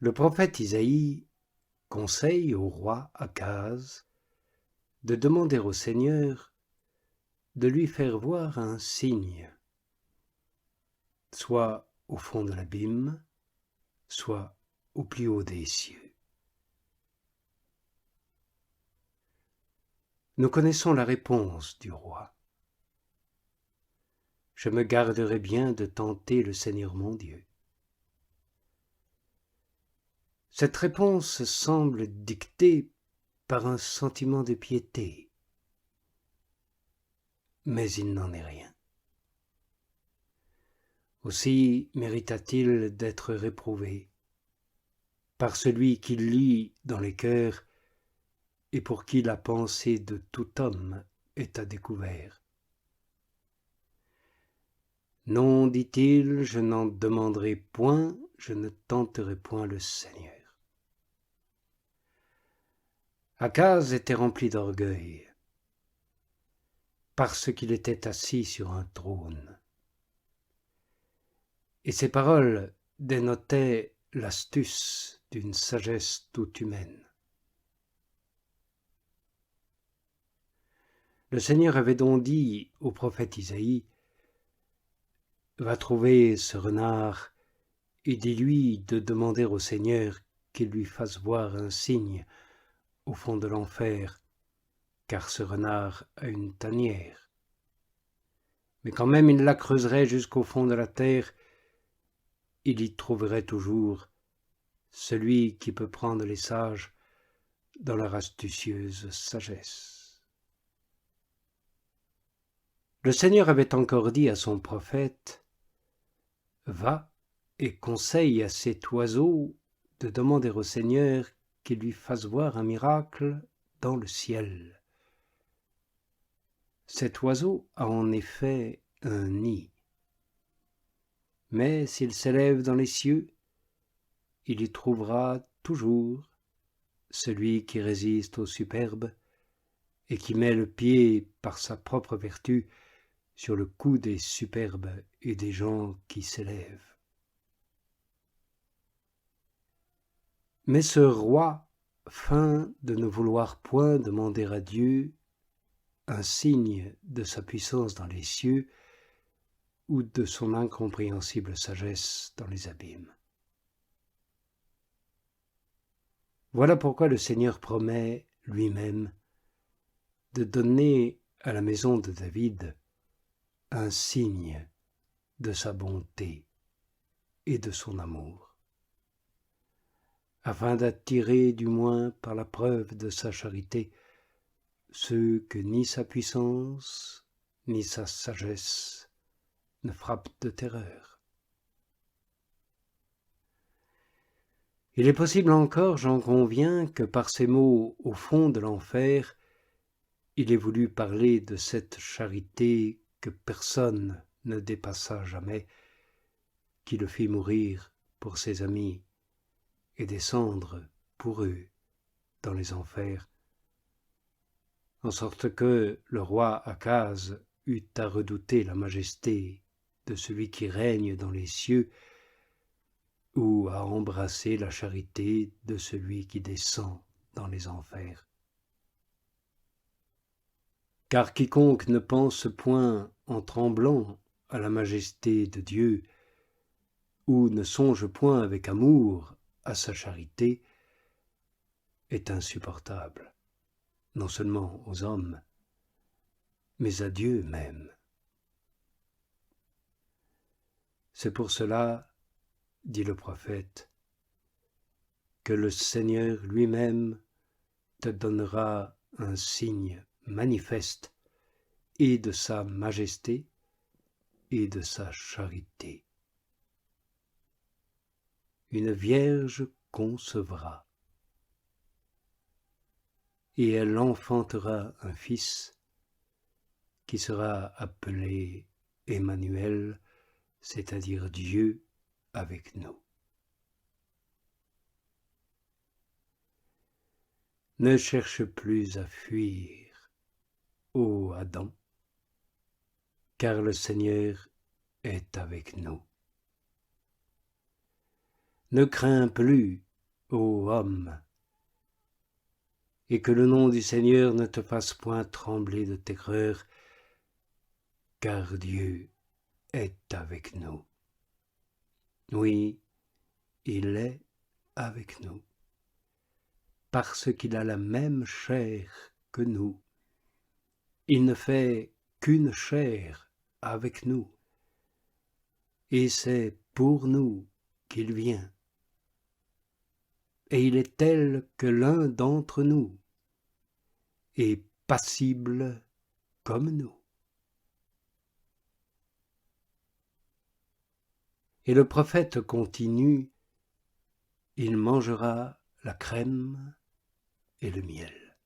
Le prophète Isaïe conseille au roi Akaz de demander au Seigneur de lui faire voir un signe, soit au fond de l'abîme, soit au plus haut des cieux. Nous connaissons la réponse du roi. Je me garderai bien de tenter le Seigneur mon Dieu. Cette réponse semble dictée par un sentiment de piété, mais il n'en est rien. Aussi mérita-t-il d'être réprouvé par celui qui lit dans les cœurs et pour qui la pensée de tout homme est à découvert. Non, dit-il, je n'en demanderai point, je ne tenterai point le Seigneur. Akaz était rempli d'orgueil, parce qu'il était assis sur un trône. Et ses paroles dénotaient l'astuce d'une sagesse toute humaine. Le Seigneur avait donc dit au prophète Isaïe, « Va trouver ce renard et dis-lui de demander au Seigneur qu'il lui fasse voir un signe au fond de l'enfer, car ce renard a une tanière. Mais quand même il la creuserait jusqu'au fond de la terre, il y trouverait toujours celui qui peut prendre les sages dans leur astucieuse sagesse. » Le Seigneur avait encore dit à son prophète, « Va et conseille à cet oiseau de demander au Seigneur qu'il lui fasse voir un miracle dans le ciel. » Cet oiseau a en effet un nid, mais s'il s'élève dans les cieux, il y trouvera toujours celui qui résiste au superbe et qui met le pied par sa propre vertu sur le cou des superbes et des gens qui s'élèvent. Mais ce roi feint de ne vouloir point demander à Dieu un signe de sa puissance dans les cieux ou de son incompréhensible sagesse dans les abîmes. Voilà pourquoi le Seigneur promet lui-même de donner à la maison de David un signe de sa bonté et de son amour, afin d'attirer du moins par la preuve de sa charité ceux que ni sa puissance ni sa sagesse ne frappent de terreur. Il est possible encore, j'en conviens, que par ces mots au fond de l'enfer, il ait voulu parler de cette charité que personne ne dépassa jamais, qui le fit mourir pour ses amis et descendre pour eux dans les enfers, en sorte que le roi Akaz eut à redouter la majesté de celui qui règne dans les cieux, ou à embrasser la charité de celui qui descend dans les enfers. Car quiconque ne pense point en tremblant à la majesté de Dieu, ou ne songe point avec amour à sa charité, est insupportable, non seulement aux hommes, mais à Dieu même. C'est pour cela, dit le prophète, que le Seigneur lui-même te donnera un signe manifeste et de sa majesté et de sa charité. Une vierge concevra, et elle enfantera un fils qui sera appelé Emmanuel, c'est-à-dire Dieu avec nous. Ne cherche plus à fuir, ô Adam, car le Seigneur est avec nous. Ne crains plus ô homme, et que le nom du Seigneur ne te fasse point trembler de terreur, car Dieu est avec nous. Oui, il est avec nous, parce qu'il a la même chair que nous. Il ne fait qu'une chair avec nous, et c'est pour nous qu'il vient. Et il est tel que l'un d'entre nous, et passible comme nous. Et le prophète continue, il mangera la crème et le miel.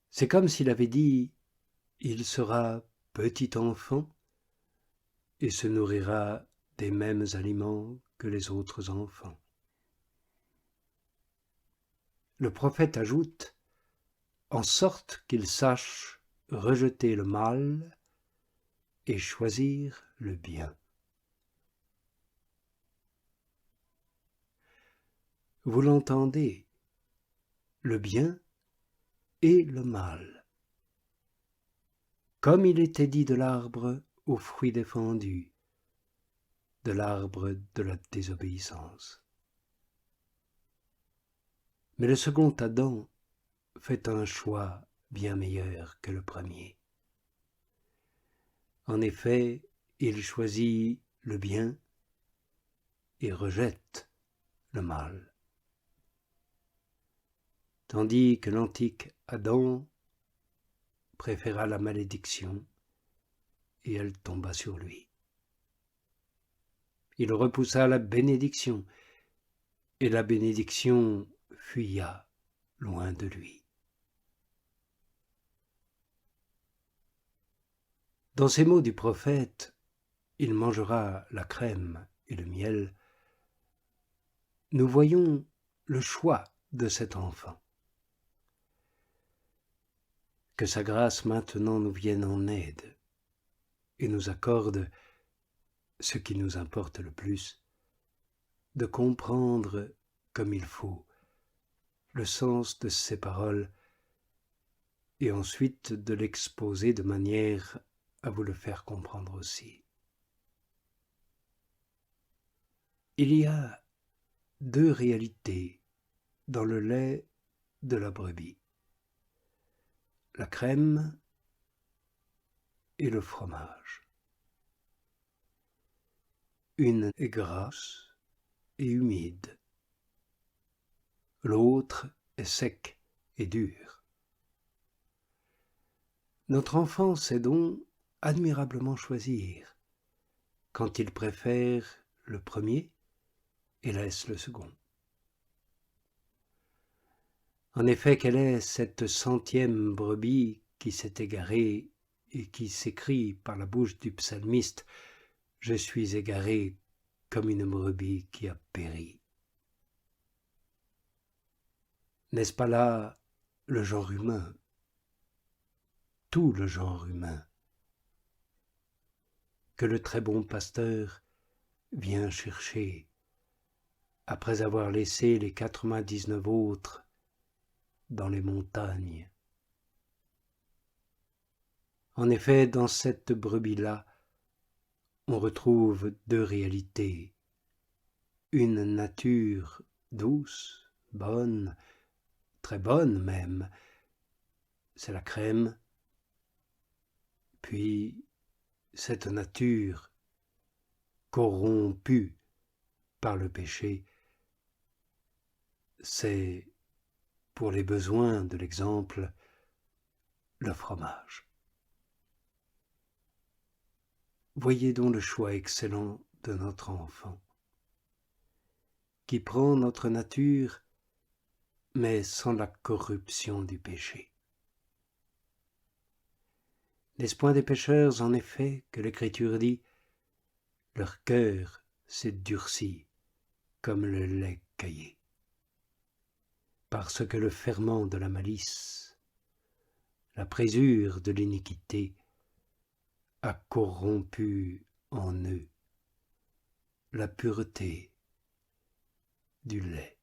C'est comme s'il avait dit, il sera petit enfant et se nourrira des mêmes aliments que les autres enfants. Le prophète ajoute, en sorte qu'il sache rejeter le mal et choisir le bien. Vous l'entendez, le bien et le mal. Comme il était dit de l'arbre aux fruits défendus, de l'arbre de la désobéissance. Mais le second Adam fait un choix bien meilleur que le premier. En effet, il choisit le bien et rejette le mal. Tandis que l'antique Adam préféra la malédiction et elle tomba sur lui. Il repoussa la bénédiction et la bénédiction fuya loin de lui. Dans ces mots du prophète, il mangera la crème et le miel, nous voyons le choix de cet enfant. Que sa grâce maintenant nous vienne en aide et nous accorde, ce qui nous importe le plus, de comprendre comme il faut le sens de ces paroles et ensuite de l'exposer de manière à vous le faire comprendre aussi. Il y a deux réalités dans le lait de la brebis, la crème et le fromage. Une est grasse et humide, l'autre est sec et dur. Notre enfant sait donc admirablement choisir quand il préfère le premier et laisse le second. En effet, quelle est cette centième brebis qui s'est égarée et qui s'écrie par la bouche du psalmiste « Je suis égaré comme une brebis qui a péri ». N'est-ce pas là le genre humain, tout le genre humain, que le très bon pasteur vient chercher après avoir laissé les 99 autres dans les montagnes. En effet, dans cette brebis-là, on retrouve deux réalités, une nature douce, bonne, très bonne même, c'est la crème, puis cette nature corrompue par le péché, c'est, pour les besoins de l'exemple, le fromage. Voyez donc le choix excellent de notre enfant, qui prend notre nature, mais sans la corruption du péché. N'est-ce point des pécheurs, en effet, que l'Écriture dit « Leur cœur s'est durci comme le lait caillé » parce que le ferment de la malice, la présure de l'iniquité, a corrompu en eux la pureté du lait.